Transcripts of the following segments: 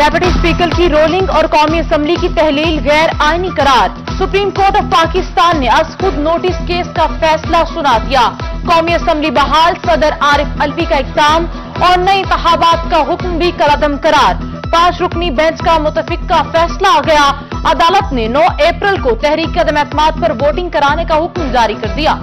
Deputy speaker की rolling और कौमी असम्बली की तहलील गैर आईनी करार। सुप्रीम कोर्ट ऑफ पाकिस्तान ने आज खुद नोटिस केस का फैसला सुना दिया। कौमी असम्बली बहाल, सदर आरिफ अलवी का इक़दाम और नए इंतखाबात का हुक्म भी कलअदम करार। 5 रुकनी बेंच का मुतफिक का फैसला आ गया। अदालत ने 9 अप्रैल को तहरीक अदम एतमाद पर वोटिंग कराने का हुक्म जारी कर दिया।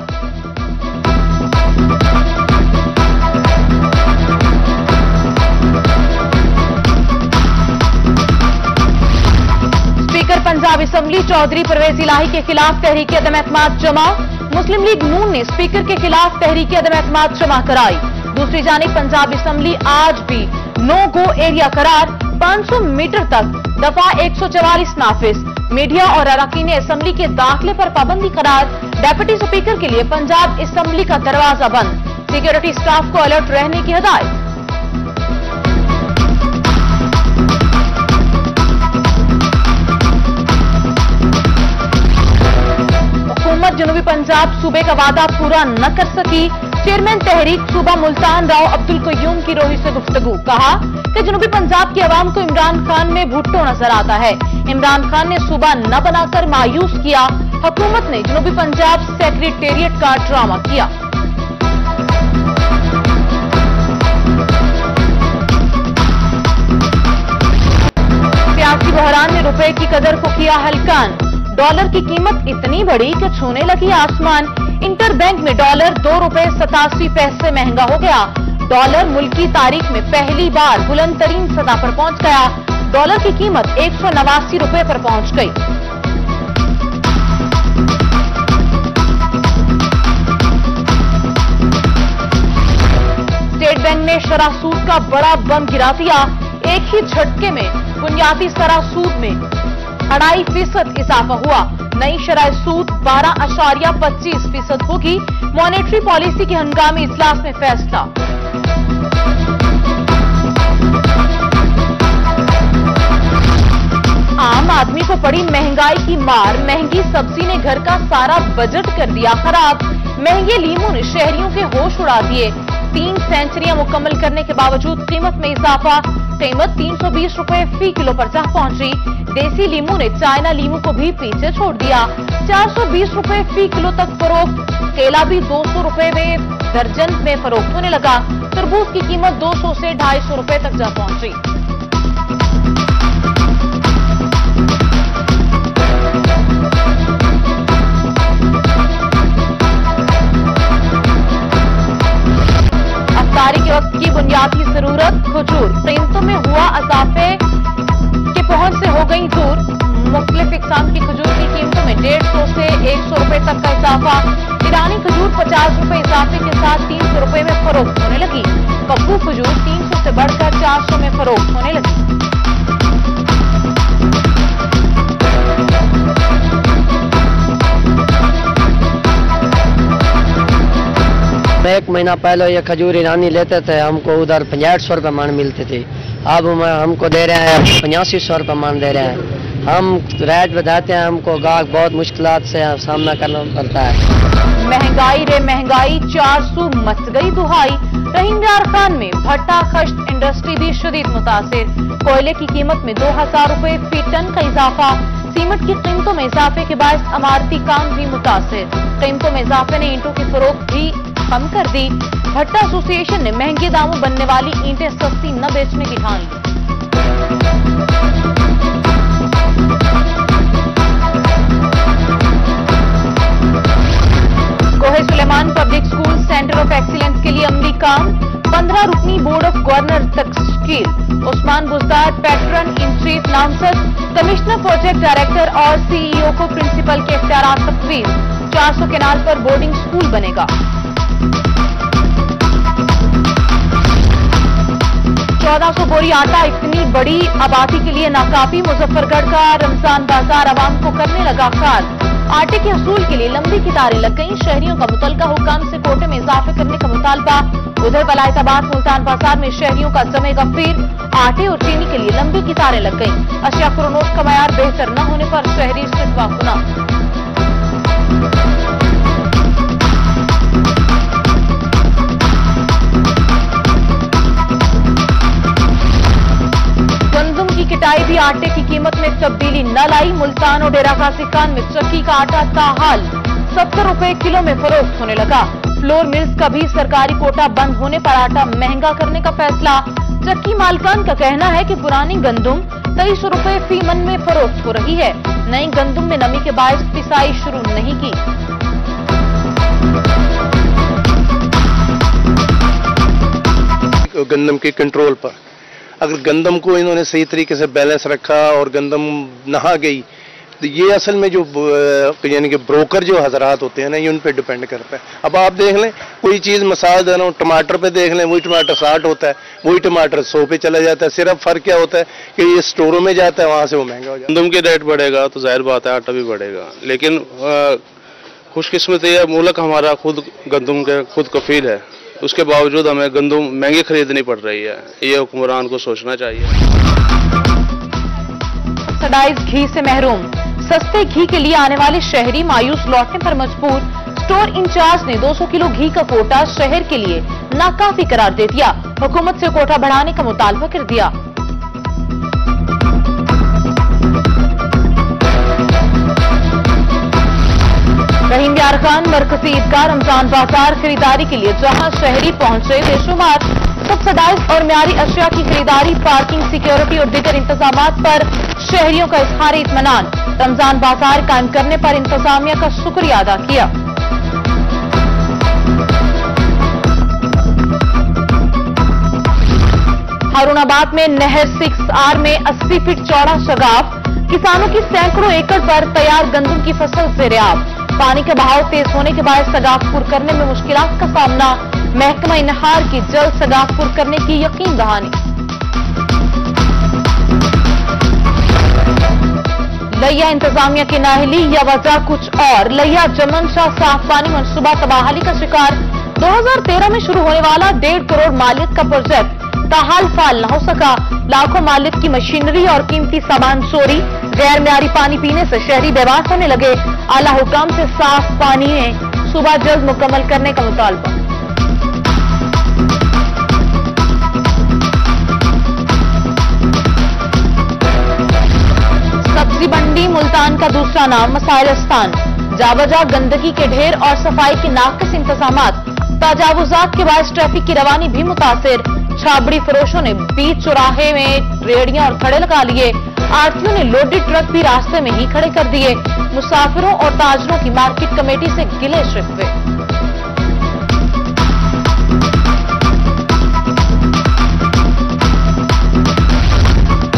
स्पीकर पंजाब असम्बली चौधरी परवेज इलाही के खिलाफ तहरीक अदम एतमाद जमा। मुस्लिम लीग नून ने स्पीकर के खिलाफ तहरीक अदम एतमाद जमा कराई। दूसरी जानिब पंजाब असम्बली आज भी नो गो एरिया करार। 500 मीटर तक दफा 144 नाफिज। मीडिया और अरकान असम्बली के दाखिले पर पाबंदी करार। डेप्यूटी स्पीकर के लिए पंजाब असम्बली का दरवाजा बंद। सिक्योरिटी स्टाफ को अलर्ट रहने की हिदायत। हुकूमत जनूबी पंजाब सूबे का वादा पूरा न कर सकी। चेयरमैन तहरीक सूबा मुल्तान राव अब्दुल कयूम की रोही से गुफ्तगू। कहा कि जनूबी पंजाब की आवाम को इमरान खान में भुट्टो नजर आता है। इमरान खान ने सूबा न बनाकर मायूस किया। हुकूमत ने जनूबी पंजाब सेक्रेटेरिएट का ड्रामा किया। सियासी बहरान ने रुपए की कदर को किया हल्कान। डॉलर की कीमत इतनी बढ़ी कि छूने लगी आसमान। इंटर बैंक में डॉलर 2 रुपए 87 पैसे महंगा हो गया। डॉलर मुल्क की तारीख में पहली बार बुलंद तरीन सतह पर पहुंच गया। डॉलर की कीमत 189 रुपए पर पहुंच गई। स्टेट बैंक ने शरह सूद का बड़ा बम गिरा दिया। एक ही झटके में बुनियादी शरह सूद में 2.5% इजाफा हुआ। नई शरह सूद 12.25% होगी। मॉनेटरी पॉलिसी के हंगामी इजलास में फैसला। आम आदमी को पड़ी महंगाई की मार। महंगी सब्जी ने घर का सारा बजट कर दिया खराब। महंगे लीमू ने शहरियों के होश उड़ा दिए। 3 सेंचुरियां मुकम्मल करने के बावजूद कीमत में इजाफा। कीमत 320 रुपए फी किलो पर जा पहुंची। देसी लीमू ने चाइना लीमू को भी पीछे छोड़ दिया। 420 रुपए फी किलो तक फरोख्त। केला भी 200 रुपए में दर्जन में फरोख्त होने लगा। तरबूज की कीमत 200 से 250 रुपए तक जा पहुंची। अफ्तारी के वक्त की बुनियादी जरूरत खजूर। कीमतों में हुआ इजाफे के पहुंच से हो गई दूर। मुख्तलिफ इक़साम की खजूर की कीमतों में 150 से 100 रुपए तक का इजाफा। ईरानी खजूर 50 रुपए इजाफे के साथ 300 रुपए में फरोख्त होने लगी। कप्पू खजूर 300 से बढ़कर 400 में फरोख्त होने लगी। एक महीना पहले ये खजूर ईरानी लेते थे, हमको उधर 6500 रुपये मन मिलती थी। अब हमको दे रहे हैं 8500 रुपये मन दे रहे हैं। हम रेट बताते हैं, हमको गाहक बहुत मुश्किलात से सामना करना पड़ता है। महंगाई रे महंगाई 400 मच गई दुहाई। रहीम यार खान में भट्टा खश्त इंडस्ट्री भी शदीद मुतासिर। कोयले की कीमत में 2000 रुपए फी टन का इजाफा। सीमेंट की कीमतों में इजाफे के बायस अमारती काम भी मुतासिर। कीमतों में इजाफे ने ईंटों की फरोख्त भी कम कर दी। भट्टा एसोसिएशन ने महंगे दामों बनने वाली ईंटें सस्ती न बेचने की ठान ली। Kohe Sulaiman public school centre of excellence के लिए अमली काम। 15 रुकनी बोर्ड ऑफ गवर्नर तश्कील। Usman Buzdar patron in chief नामजद। कमिश्नर प्रोजेक्ट डायरेक्टर और सीईओ को प्रिंसिपल के इख्तियारात तफवीज। 400 केनाल पर बोर्डिंग स्कूल बनेगा। 1400 बोरी आटा इतनी बड़ी आबादी के लिए नाकाफी। मुजफ्फरगढ़ का रमजान बाजार आवाम को करने लगा खार। आटे के हसूल के लिए लंबी कतारें लग गई। शहरियों का मुतलका हुकाम से कोटे में इजाफे करने का मुतालबा। उधर बलायताबाद मुल्तान बाजार में शहरियों का जमेगा फिर। आटे और चीनी के लिए लंबी कतारें लग गई। अशिया फरोख्त का मयार बेहतर न होने पर शहरी शिकवा खुना। आटे की कीमत में तब्दीली न लाई। मुल्तान और डेरा गाजी खान में चक्की का आटा ताहाल 70 रुपए किलो में फरोख्त होने लगा। फ्लोर मिल्स का भी सरकारी कोटा बंद होने पर आटा महंगा करने का फैसला। चक्की मालकान का कहना है कि पुरानी गंदुम 23 रुपए फी मन में फरोख्त हो रही है। नई गंदुम में नमी के बायस पिसाई शुरू नहीं की। गंदम के कंट्रोल पर अगर गंदम को इन्होंने सही तरीके से बैलेंस रखा और गंदम नहा गई तो ये असल में जो यानी कि ब्रोकर जो हजरात होते हैं ना, ये उन पे डिपेंड करता है। अब आप देख लें कोई चीज़ मसाल देना हो, टमाटर पे देख लें, वही टमाटर 60 होता है, वही टमाटर 100 पे चला जाता है। सिर्फ फर्क क्या होता है कि ये स्टोरों में जाता है, वहाँ से वो महंगा हो जाता है। गंदम के रेट बढ़ेगा तो जाहिर बात है आटा भी बढ़ेगा, लेकिन खुशकिस्मत ये मुल्क हमारा खुद गंदम के खुद कफील है, उसके बावजूद हमें गंदम महंगी खरीदनी पड़ रही है। ये हुक्मरान को सोचना चाहिए। सब्सिडाइज घी से महरूम, सस्ते घी के लिए आने वाले शहरी मायूस लौटने पर मजबूर। स्टोर इंचार्ज ने 200 किलो घी का कोटा शहर के लिए नाकाफी करार दे दिया। हुकूमत से कोटा बढ़ाने का मुतालबा कर दिया। रहीम यार खान मरकजी ईदगाह रमजान बाजार खरीदारी के लिए जहां शहरी पहुंचे बेशुमार। सब्सिडाइज और म्यारी अशिया की खरीदारी, पार्किंग, सिक्योरिटी और दीगर इंतजामात पर शहरियों का इज़हार इत्मीनान। रमजान बाजार कायम करने पर इंतजामिया का शुक्रिया अदा किया। हारूनाबाद में नहर 6R में 80 फीट चौड़ा शगाफ। किसानों की सैकड़ों एकड़ पर तैयार गंदम की फसल से रेयाब। पानी के बहाव तेज होने के बाद सगाफपुर करने में मुश्किलात का सामना। महकमा नहार की जल्द सगाफपुर करने की यकीन दहानी। लिया इंतजामिया की नाअहली या वजह कुछ और। लिया जमन शाह साफ पानी मनसूबा तबाहली का शिकार। 2013 में शुरू होने वाला 1.5 करोड़ मालियत का प्रोजेक्ट ताहाल फाल न हो सका। लाखों मालियत की मशीनरी और कीमती सामान चोरी। गैर म्यारी पानी पीने से शहरी बेवास होने लगे। आला हुकाम से साफ पानी में सुबह जल्द मुकम्मल करने का मुतालबा। सब्जी मंडी मुल्तान का दूसरा नाम मसाइलस्तान। जाबजा गंदगी के ढेर और सफाई के नाकिस इंतजामात। तजावुजात के बाद ट्रैफिक की रवानी भी मुतासिर। छाबड़ी फरोशों ने बीच चौराहे में रेहड़ियां और खड़े लगा लिए। आरटीओ ने लोडेड ट्रक भी रास्ते में ही खड़े कर दिए। मुसाफिरों और ताजरों की मार्केट कमेटी से गिले शिकवे।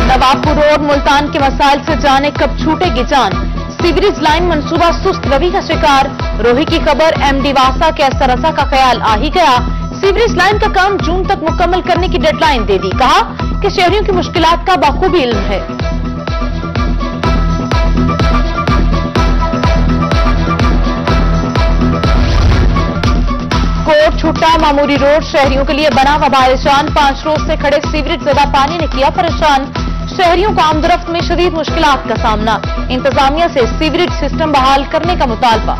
नवाबपुर रोड मुल्तान के मसाइल से जाने कब छूटेगी जान। सीवरेज लाइन मंसूबा सुस्त रवि का शिकार। रोही की खबर, एमडी वासा के असरसा का ख्याल आ ही गया। सीवरेज लाइन का काम जून तक मुकम्मल करने की डेडलाइन दे दी। कहा कि शहरियों की मुश्किलात का बखूबी इल्म है। कोट छुट्टा मामूरी रोड शहरियों के लिए बना वबाल-ए-जान। 5 रोज से खड़े सीवरेज ज़दा पानी ने किया परेशान। शहरियों को आमदरफ्त में शदीद मुश्किलात का सामना। इंतजामिया से सीवरेज सिस्टम बहाल करने का मुतालबा।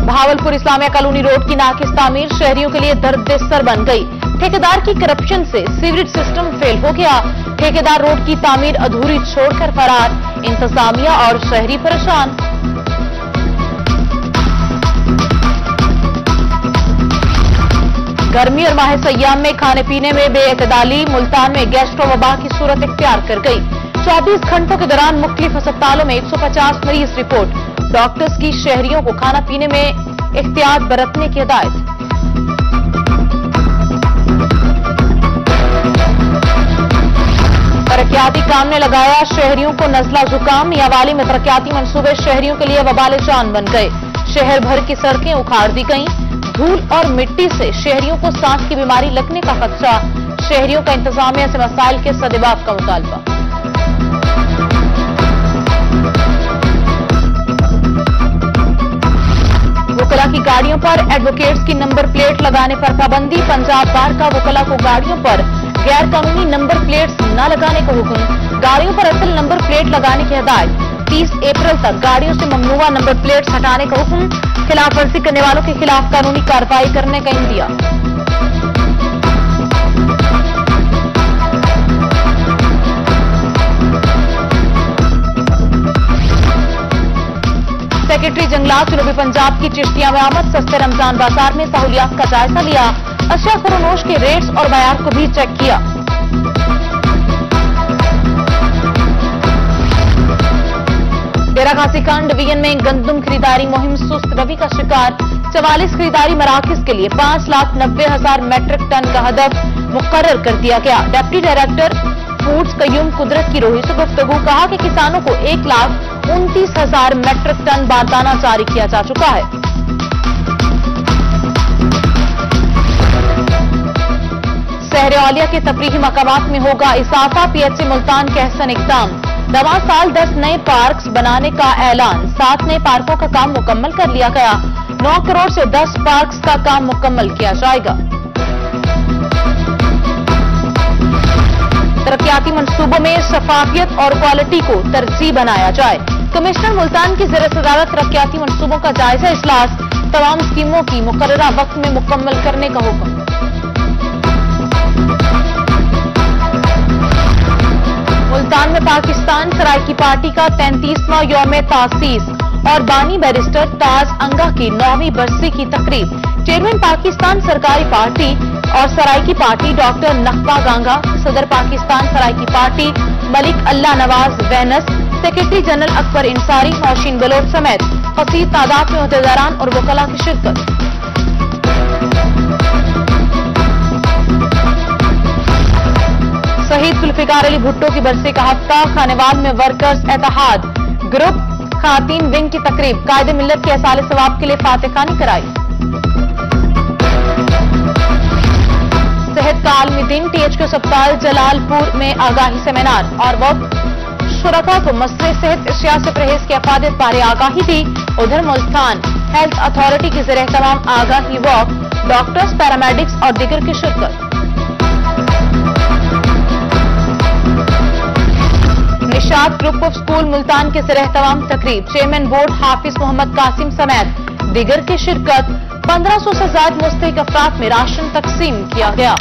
भावलपुर इस्लामिया कॉलोनी रोड की नाकिस तामीर शहरियों के लिए दर्द सर बन गई। ठेकेदार की करप्शन से सीवरेज सिस्टम फेल हो गया। ठेकेदार रोड की तामीर अधूरी छोड़कर फरार। इंतजामिया और शहरी परेशान। गर्मी और माह सयाम में खाने पीने में बेएतदाली। मुल्तान में गैस्ट्रो वबा की सूरत इख्तियार कर गई। 24 घंटों के दौरान मुख्तलिफ अस्पतालों में 150 मरीज रिपोर्ट। डॉक्टर्स की शहरियों को खाना पीने में एहतियात बरतने की हिदायत। तरक्याती काम ने लगाया शहरियों को नजला जुकाम। यावाली में तरक्याती मंसूबे शहरियों के लिए वबाल-ए-जान बन गए। शहर भर की सड़कें उखाड़ दी गईं। धूल और मिट्टी से शहरियों को सांस की बीमारी लगने का खदशा। शहरियों का इंतजामिया से मसाइल के सदेबाब का मुतालबा। वकला की गाड़ियों पर एडवोकेट्स की नंबर प्लेट लगाने पर पाबंदी। पंजाब बार का वकला को गाड़ियों पर गैर कानूनी नंबर प्लेट्स न लगाने का हुक्म। गाड़ियों पर असल नंबर प्लेट लगाने की हिदायत। 30 अप्रैल तक गाड़ियों से ममनुआ नंबर प्लेट्स हटाने का हुक्म। खिलाफ वर्जी करने वालों के खिलाफ कानूनी कार्रवाई करने का इंदिया। सेक्रेटरी जंगलात जनूबी पंजाब की चिश्तिया में आमद, सस्ते रमजान बाजार में सहूलियात का जायजा लिया, अशिया फरोनोश के रेट्स और मयार को भी चेक किया। डेरा गाजी खान डिवीजन में गंदम खरीदारी मुहिम सुस्त रवि का शिकार, 44 खरीदारी मराकज के लिए 5,90,000 मेट्रिक टन का हदफ मुकर्रर कर दिया गया। डिप्टी डायरेक्टर फूड्स कयूम कुदरत की रोही से गुफ्तगू, कहा कि किसानों को 1,29,000 मेट्रिक टन बारदाना जारी किया जा चुका है। शहर औलिया के तफरीही मकामात में होगा इजाफा, PHC मुल्तान के अहसन इक़दाम, रवां साल 10 नए पार्क्स बनाने का ऐलान, 7 नए पार्कों का काम मुकम्मल कर लिया गया, 9 करोड़ से 10 पार्क्स का काम मुकम्मल किया जाएगा। तरक्याती मंसूबों में शफाफियत और क्वालिटी को तरजीह बनाया जाए। कमिश्नर मुल्तान की ज़ेर सदारत तरक्याती मंसूबों का जायजा इजलास, तमाम स्कीमों की मुकर्ररा वक्त में मुकम्मल करने का हुक्म। मुल्तान में पाकिस्तान सराइकी पार्टी का 33वां यौम तासीस और बानी बैरिस्टर ताज अंगा की 9वीं बरसी की तकरीब। चेयरमैन पाकिस्तान सरकारी पार्टी और सराइकी पार्टी डॉक्टर नकबा गांगा, सदर पाकिस्तान सराइकी पार्टी मलिक अल्लाह Nawaz वैनस, secretary general Akbar इंसारी, Nausheen Bloch समेत कसीर तादाद में अहदेदारान और वकला की शिरकत। शहीद जुल्फिकार अली भुट्टो की बरसी का हफ्ता, खानेवाल में वर्कर्स एतहाद ग्रुप खातीन विंग की तकरीब, कायदे मिल्लत के असाले सवाब के लिए फातेखानी कराई। सेहत का आलमी दिन, THQ अस्पताल जलालपुर में आगाही सेमिनार और वक्त शुरका को मसले सेहत अशिया से परहेज की अफादत बारे आगाही दी। उधर मुल्तान हेल्थ अथॉरिटी की ज़ेर तमाम आगाही वॉक, डॉक्टर्स, पैरामेडिक्स और दीगर की शिरकत। Nishat group of school Multan के ज़ेर तमाम तकरीब, चेयरमैन बोर्ड हाफिज मोहम्मद कासिम समेत दीगर की शिरकत। 1500 से ज्यादा मुस्तहिक अफराद में राशन तकसीम किया गया।